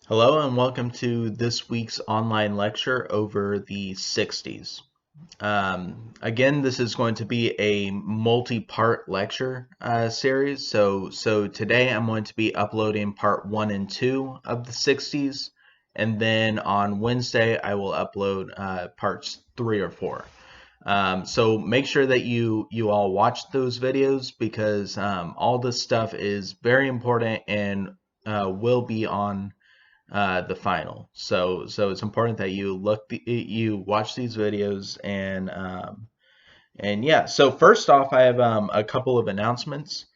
Hello and welcome to this week's online lecture over the 60s. Again, this is going to be a multi-part lecture series. So today I'm going to be uploading part 1 and 2 of the 60s, and then on Wednesday I will upload parts 3 or 4. So make sure that you all watch those videos because all this stuff is very important and will be on the final. So it's important that you watch these videos and yeah. So first off, I have a couple of announcements.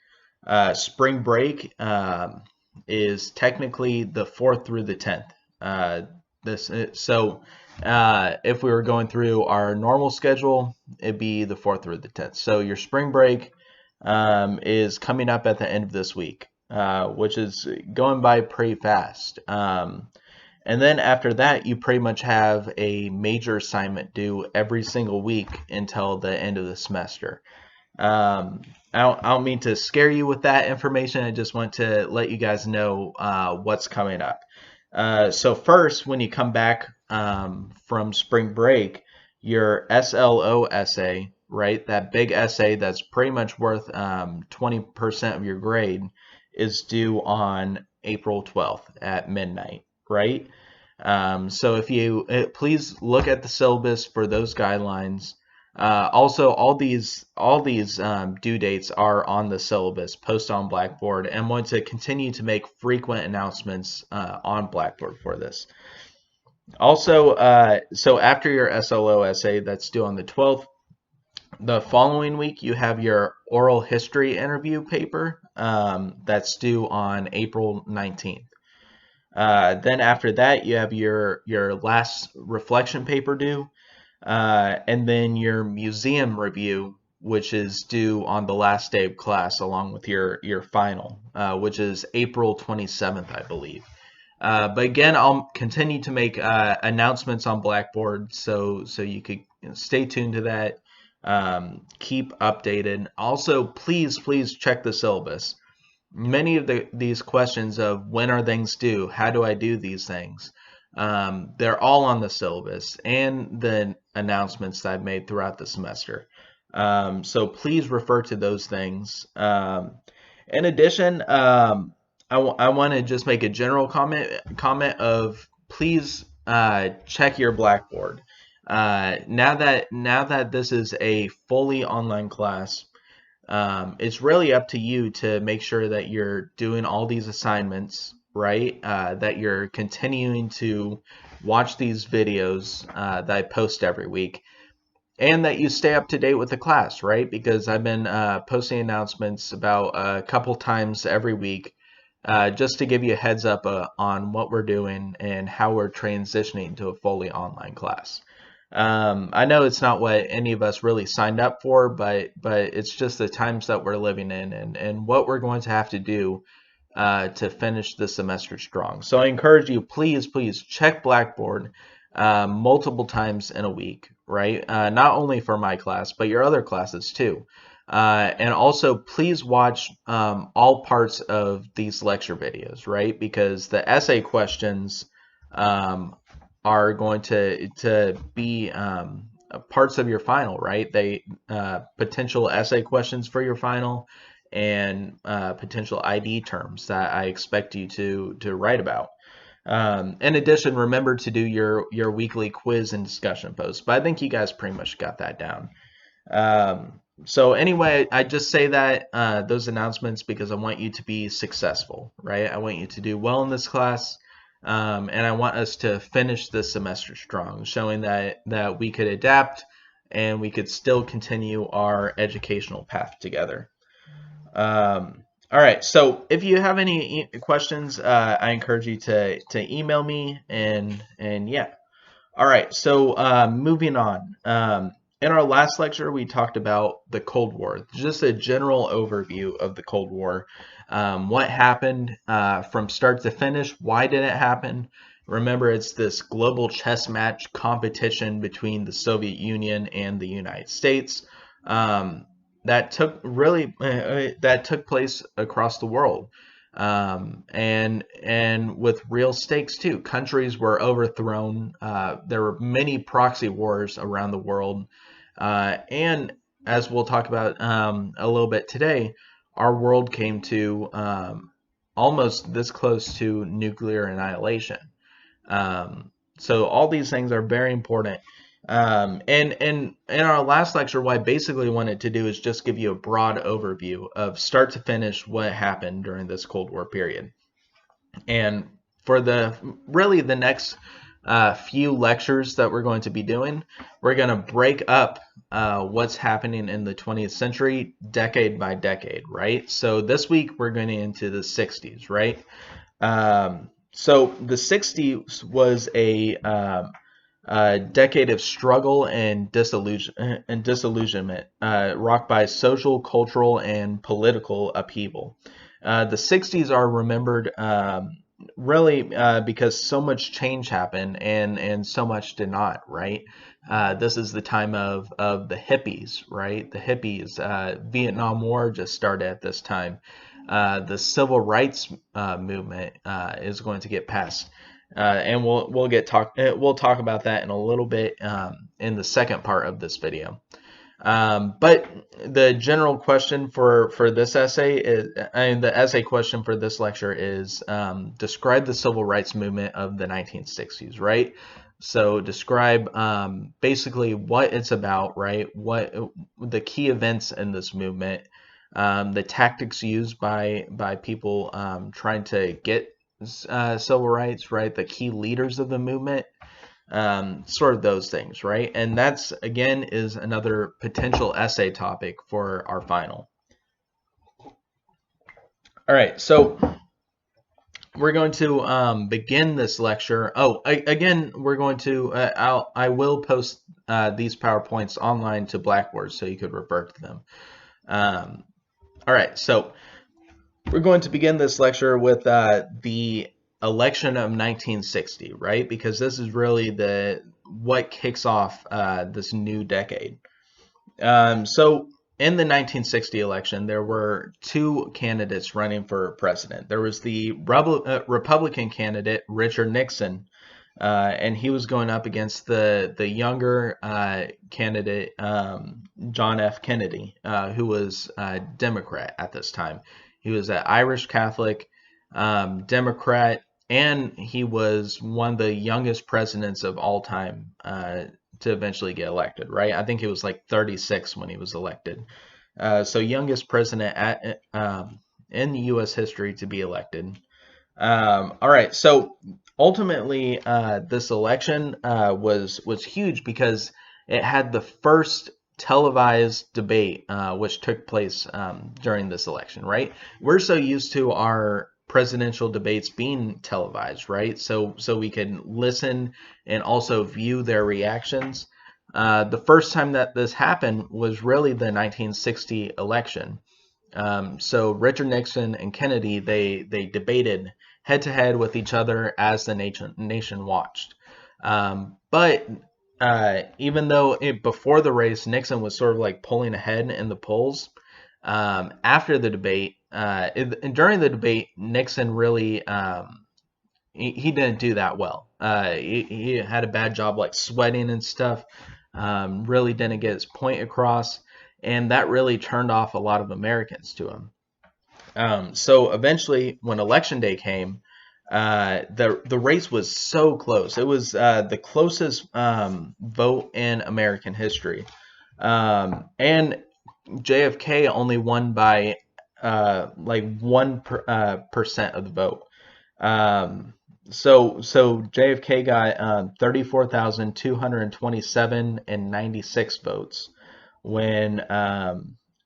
Spring break is technically the 4th through the 10th. This so if we were going through our normal schedule, it'd be the 4th through the 10th. So your spring break is coming up at the end of this week, which is going by pretty fast. And then after that, you pretty much have a major assignment due every single week until the end of the semester. I don't mean to scare you with that information. I just want to let you guys know what's coming up. So first, when you come back from spring break, your SLO essay, right, that big essay that's pretty much worth 20% of your grade, is due on April 12th at midnight, right? So if you please look at the syllabus for those guidelines. Also, all these due dates are on the syllabus posted on Blackboard, and I'm going to continue to make frequent announcements on Blackboard for this. Also, so after your SLO essay that's due on the 12th, the following week you have your oral history interview paper that's due on April 19th. Then after that, you have your last reflection paper due, and then your museum review, which is due on the last day of class, along with your final, which is April 27th, I believe. But again, I'll continue to make announcements on Blackboard, so you could stay tuned to that. Keep updated. Also, please check the syllabus. Many of these questions of when are things due, how do I do these things, they're all on the syllabus and the announcements that I've made throughout the semester. So please refer to those things. In addition, I want to just make a general comment of please check your Blackboard. Now that this is a fully online class, it's really up to you to make sure that you're doing all these assignments, right? That you're continuing to watch these videos that I post every week, and that you stay up to date with the class, right? Because I've been posting announcements about a couple times every week, just to give you a heads up on what we're doing and how we're transitioning to a fully online class. I know it's not what any of us really signed up for, but it's just the times that we're living in and what we're going to have to do to finish the semester strong. So I encourage you, please check Blackboard multiple times in a week, right? Not only for my class, but your other classes too. And also, please watch all parts of these lecture videos, right? Because the essay questions are going to be parts of your final, right? They potential essay questions for your final and potential ID terms that I expect you to write about. In addition, remember to do your weekly quiz and discussion posts. But I think you guys pretty much got that down. So anyway, I just say that those announcements because I want you to be successful, right? I want you to do well in this class. And I want us to finish this semester strong, showing that we could adapt and we could still continue our educational path together. All right, so if you have any questions, I encourage you to email me and yeah. All right, so moving on. In our last lecture, we talked about the Cold War, just a general overview of the Cold War. What happened from start to finish? Why did it happen? Remember, it's this global chess match competition between the Soviet Union and the United States that took place across the world. and with real stakes too. Countries were overthrown. There were many proxy wars around the world, and as we'll talk about a little bit today, our world came to almost this close to nuclear annihilation. So all these things are very important. And in our last lecture, what I basically wanted to do is just give you a broad overview of start to finish what happened during this Cold War period. And for the really the next few lectures that we're going to be doing, we're going to break up what's happening in the 20th century decade by decade, right? So this week we're going into the 60s, right? So the 60s was a decade of struggle and disillusionment, rocked by social, cultural, and political upheaval. The 60s are remembered really because so much change happened and so much did not, right? This is the time of the hippies, right? The hippies. Vietnam War just started at this time. The civil rights movement is going to get passed. And we'll talk about that in a little bit in the second part of this video. But the general question for this essay is, the essay question for this lecture is, describe the civil rights movement of the 1960s, right? So describe basically what it's about, right? What the key events in this movement, the tactics used by people trying to get civil rights, right? The key leaders of the movement, sort of those things, right? And that's, again, is another potential essay topic for our final. All right, so we're going to begin this lecture. Again, we're going to, I will post these PowerPoints online to Blackboard so you could refer to them. All right, so we're going to begin this lecture with the election of 1960, right? Because this is really what kicks off this new decade. So in the 1960 election, there were two candidates running for president. There was the Republican candidate, Richard Nixon, and he was going up against the younger candidate, John F. Kennedy, who was a Democrat at this time. He was an Irish Catholic Democrat, and he was one of the youngest presidents of all time to eventually get elected, right? I think he was like 36 when he was elected. So youngest president in U.S. history to be elected. All right, so ultimately, this election was huge because it had the first televised debate which took place during this election, right? We're so used to our presidential debates being televised, right? So we can listen and also view their reactions. The first time that this happened was really the 1960 election. So Richard Nixon and Kennedy, they debated head to head with each other as the nation watched. But even though before the race, Nixon was sort of like pulling ahead in the polls, after the debate, during the debate, Nixon really he didn't do that well. He had a bad job like sweating and stuff. Really didn't get his point across, and that really turned off a lot of Americans to him. So eventually, when election day came, the race was so close. It was the closest vote in American history, and JFK only won by like 1% of the vote. So JFK got 34,227 and 96 votes, when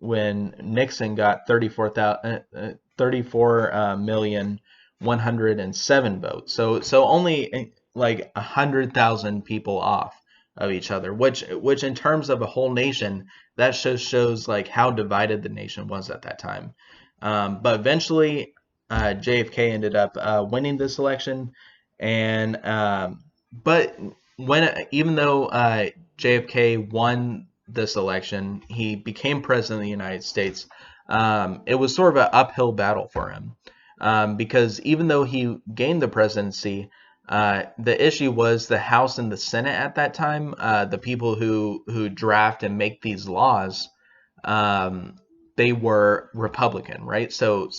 Nixon got 34,107 votes. So only like 100,000 people off of each other, which in terms of a whole nation, that shows like how divided the nation was at that time. But eventually, JFK ended up winning this election, and but even though JFK won this election, he became president of the United States. It was sort of an uphill battle for him. because even though he gained the presidency, the issue was the House and the Senate at that time, the people who draft and make these laws, um, they were Republican, right? So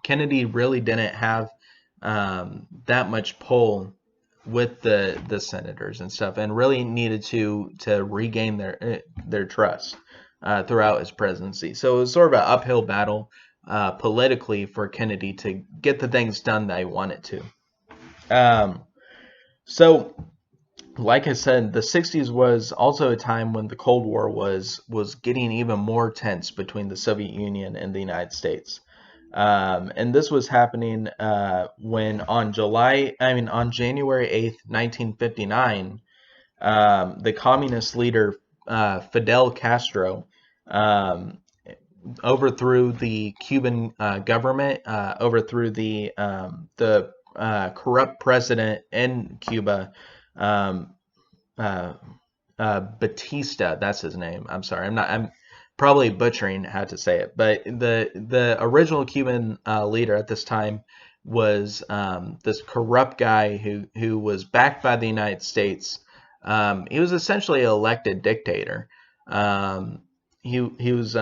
Kennedy really didn't have that much pull with the senators and stuff, and really needed to regain their trust throughout his presidency. So it was sort of an uphill battle politically for Kennedy to get the things done that he wanted to. Um, so, like I said, the 60s was also a time when the Cold War was getting even more tense between the Soviet Union and the United States. And this was happening when on January 8th, 1959, the communist leader Fidel Castro um, overthrew the Cuban government, overthrew the corrupt president in Cuba, um, uh, Batista. That's his name. I'm sorry. I'm probably butchering how to say it, but the original Cuban leader at this time was this corrupt guy who was backed by the United States. He was essentially an elected dictator. Um, he was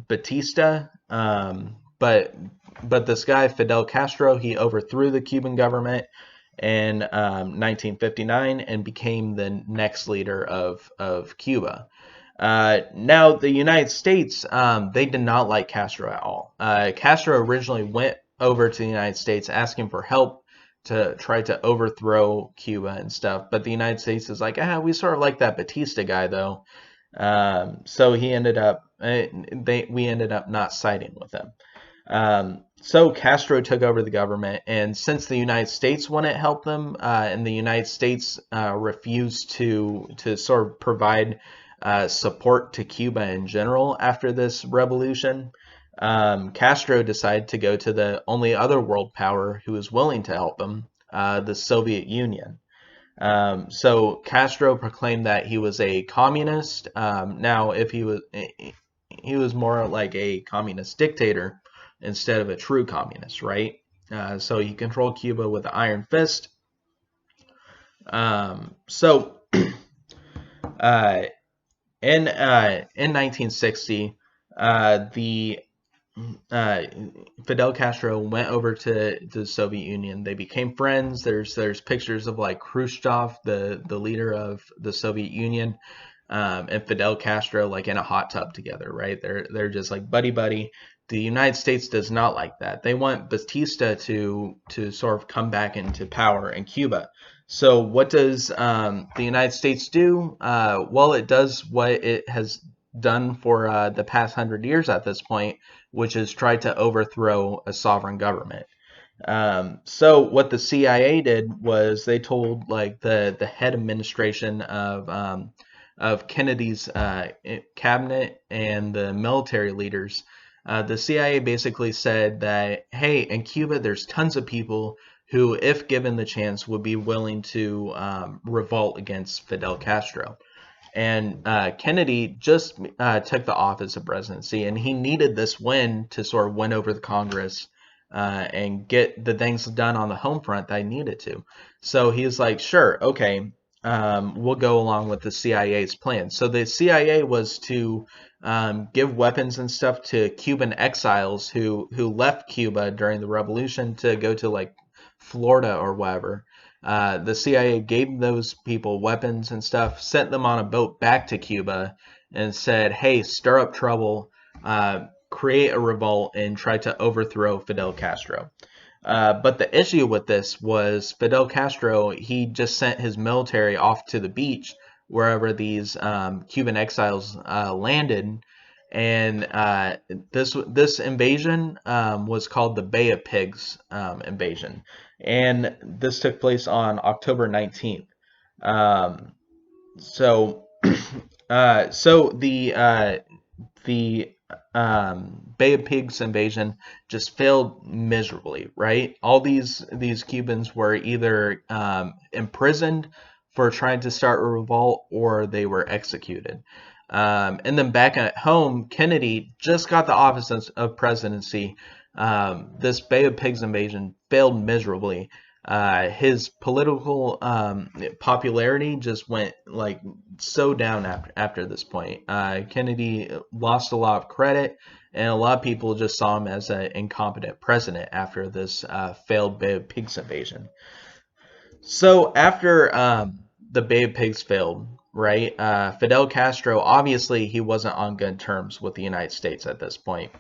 Batista, but this guy Fidel Castro, he overthrew the Cuban government in 1959 and became the next leader of Cuba. Now, the United States, they did not like Castro at all. Castro originally went over to the United States asking for help to try to overthrow Cuba and stuff, but the United States is like, we sort of like that Batista guy though. So he ended up, we ended up not siding with him. So Castro took over the government, and since the United States wouldn't help them, and the United States refused to sort of provide support to Cuba in general after this revolution, Castro decided to go to the only other world power who was willing to help him, the Soviet Union. So Castro proclaimed that he was a communist. Now, if he was more like a communist dictator instead of a true communist, right? So he controlled Cuba with an iron fist. So uh, in 1960, the Fidel Castro went over to the Soviet Union. They became friends. There's pictures of like Khrushchev, the leader of the Soviet Union, and Fidel Castro like in a hot tub together, right? They're just like buddy buddy. The United States does not like that. They want Batista to sort of come back into power in Cuba. So what does the United States do? Well, it does what it has done for the past 100 years at this point, which is try to overthrow a sovereign government. So what the CIA did was they told like the head administration of Kennedy's cabinet and the military leaders. The CIA basically said that, hey, in Cuba, there's tons of people who, if given the chance, would be willing to revolt against Fidel Castro. And Kennedy just took the office of presidency, and he needed this win to sort of win over the Congress and get the things done on the home front that he needed to. So he was like, sure, okay, we'll go along with the CIA's plan. So the CIA was to give weapons and stuff to Cuban exiles who left Cuba during the revolution to go to like Florida or wherever. The CIA gave those people weapons and stuff, sent them on a boat back to Cuba, and said, hey, stir up trouble, create a revolt, and try to overthrow Fidel Castro. But the issue with this was Fidel Castro, he just sent his military off to the beach wherever these Cuban exiles landed. And this invasion was called the Bay of Pigs invasion. And this took place on October 19th. Um, so, so the Bay of Pigs invasion just failed miserably, right? All these Cubans were either imprisoned for trying to start a revolt, or they were executed. And then back at home, Kennedy just got the office of presidency, this Bay of Pigs invasion failed miserably. His political popularity just went like so down after this point. Kennedy lost a lot of credit, and a lot of people just saw him as an incompetent president after this failed Bay of Pigs invasion. So after the Bay of Pigs failed, right? Fidel Castro, obviously he wasn't on good terms with the United States at this point.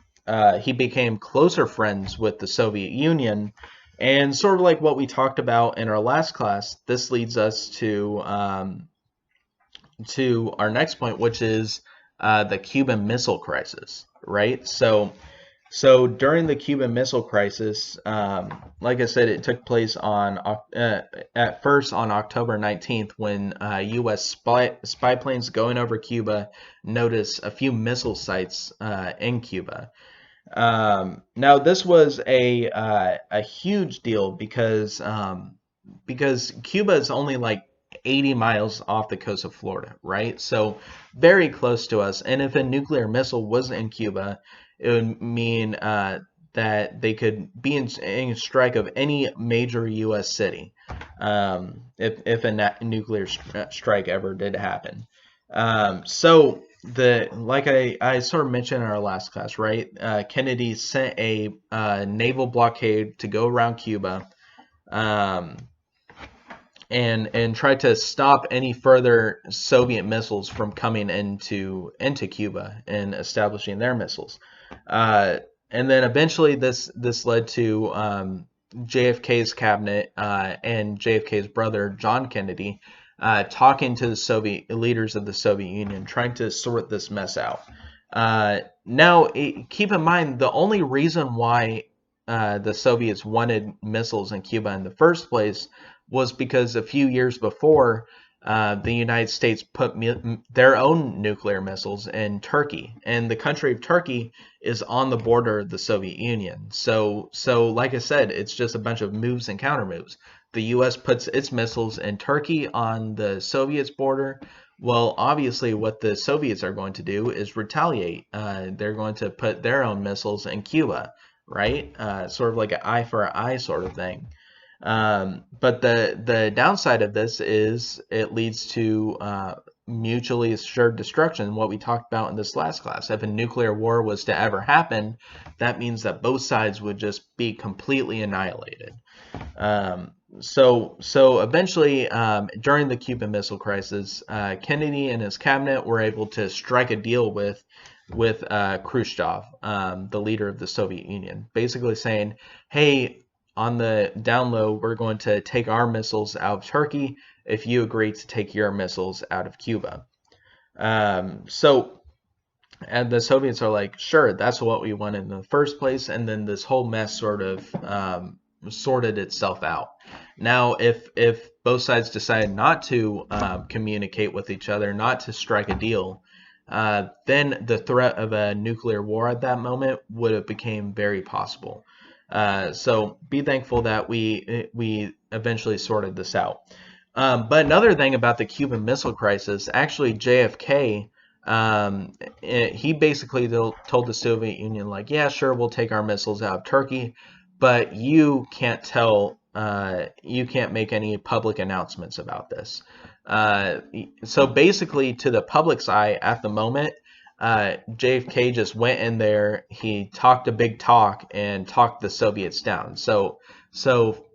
He became closer friends with the Soviet Union, and sort of like what we talked about in our last class, this leads us to our next point, which is the Cuban Missile Crisis, right? So during the Cuban Missile Crisis, like I said, it took place on at first on October 19th when U.S. spy planes going over Cuba noticed a few missile sites in Cuba. Now this was a huge deal because Cuba is only like 80 miles off the coast of Florida, right? So very close to us. And if a nuclear missile was in Cuba, it would mean that they could be in strike of any major U.S. city if a nuclear strike ever did happen. So the like I sort of mentioned in our last class, right? Kennedy sent a naval blockade to go around Cuba. Um, and tried to stop any further Soviet missiles from coming into Cuba and establishing their missiles. And then eventually this led to JFK's cabinet and JFK's brother John Kennedy talking to the Soviet leaders of the Soviet Union, trying to sort this mess out. Now, keep in mind the only reason why the Soviets wanted missiles in Cuba in the first place was because a few years before, the United States put their own nuclear missiles in Turkey, and the country of Turkey is on the border of the Soviet Union. So like I said, it's just a bunch of moves and counter moves. The U.S. puts its missiles in Turkey on the Soviets' border. Well, obviously, what the Soviets are going to do is retaliate. They're going to put their own missiles in Cuba, right? Sort of like an eye for an eye sort of thing. But the downside of this is it leads to mutually assured destruction, what we talked about in this last class. If a nuclear war was to ever happen, that means that both sides would just be completely annihilated. So eventually, during the Cuban Missile Crisis, Kennedy and his cabinet were able to strike a deal with Khrushchev, the leader of the Soviet Union, basically saying, hey, on the down low, we're going to take our missiles out of Turkey if you agree to take your missiles out of Cuba. And the Soviets are like, sure, that's what we wanted in the first place. And then this whole mess sort of sorted itself out. Now, if both sides decide not to communicate with each other, not to strike a deal, then the threat of a nuclear war at that moment would have became very possible. So be thankful that we eventually sorted this out. But another thing about the Cuban Missile Crisis, actually JFK, he basically told the Soviet Union, like, yeah, sure, we'll take our missiles out of Turkey, but you can't make any public announcements about this. So basically, to the public's eye at the moment, JFK just went in there, he talked a big talk and talked the Soviets down. So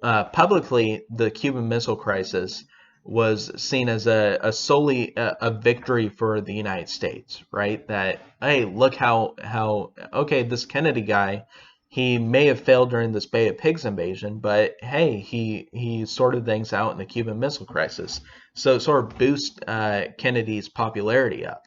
publicly, the Cuban Missile Crisis was seen as a solely a victory for the United States, right? That, hey, look how okay, this Kennedy guy, he may have failed during this Bay of Pigs invasion, but hey, he sorted things out in the Cuban Missile Crisis. So it sort of boost Kennedy's popularity up.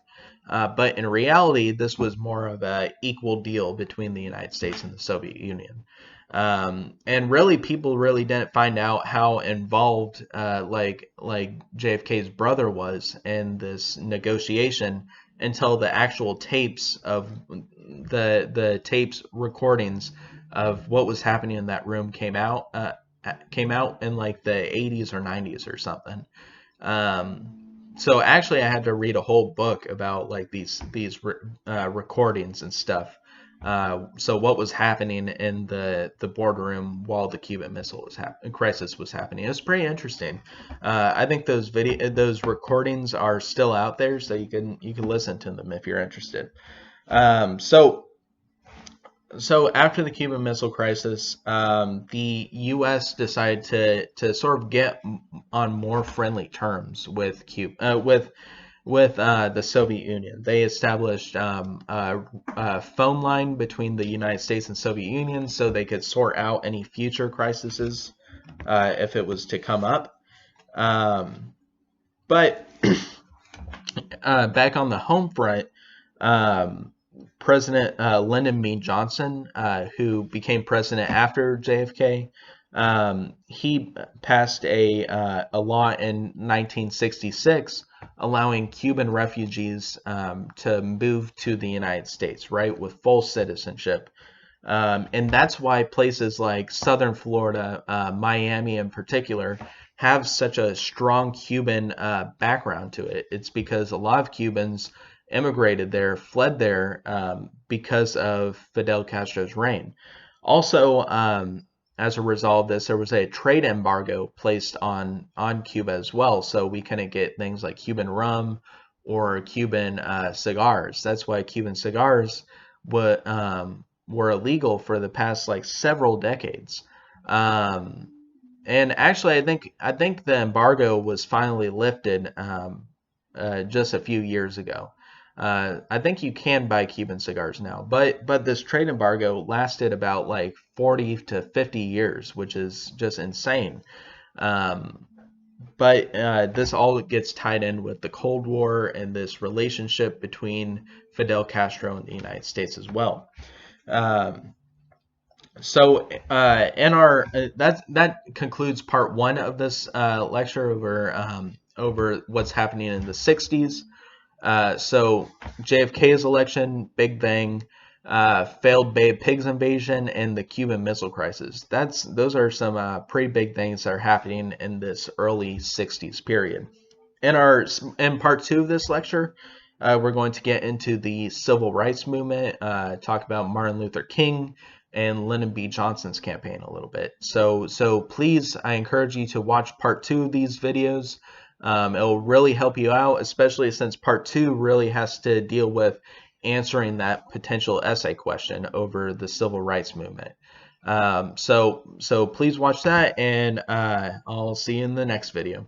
But in reality, this was more of an equal deal between the United States and the Soviet Union. And really, people really didn't find out how involved like JFK's brother was in this negotiation until the actual tapes of the tapes recordings of what was happening in that room came out in like the 80s or 90s or something. So actually, I had to read a whole book about like these recordings and stuff So what was happening in the boardroom while the Cuban Missile Crisis was happening? It was pretty interesting. I think those recordings are still out there, so you can listen to them if you're interested. So after the Cuban Missile Crisis, the U.S. decided to sort of get on more friendly terms with Cuba, with the Soviet Union. They established a phone line between the United States and Soviet Union so they could sort out any future crises if it was to come up. But back on the home front, President Lyndon B. Johnson, who became president after JFK, he passed a law in 1966 allowing Cuban refugees to move to the United States, right, with full citizenship. And that's why places like Southern Florida, Miami in particular, have such a strong Cuban background to it. It's because a lot of Cubans immigrated there, fled there because of Fidel Castro's reign. Also, as a result of this, there was a trade embargo placed on Cuba as well, so we couldn't get things like Cuban rum or Cuban cigars. That's why Cuban cigars were illegal for the past like several decades. And actually, I think the embargo was finally lifted just a few years ago. I think you can buy Cuban cigars now, but this trade embargo lasted about like 40 to 50 years, which is just insane. But this all gets tied in with the Cold War and this relationship between Fidel Castro and the United States as well. So in our that concludes part one of this lecture over what's happening in the 60s. So JFK's election, Big Bang, failed Bay of Pigs invasion, and the Cuban Missile Crisis. Those are some pretty big things that are happening in this early 60s period. In part two of this lecture, we're going to get into the Civil Rights Movement, talk about Martin Luther King and Lyndon B. Johnson's campaign a little bit. So please, I encourage you to watch part two of these videos. It'll really help you out, especially since part two really has to deal with answering that potential essay question over the Civil Rights Movement. So please watch that, and I'll see you in the next video.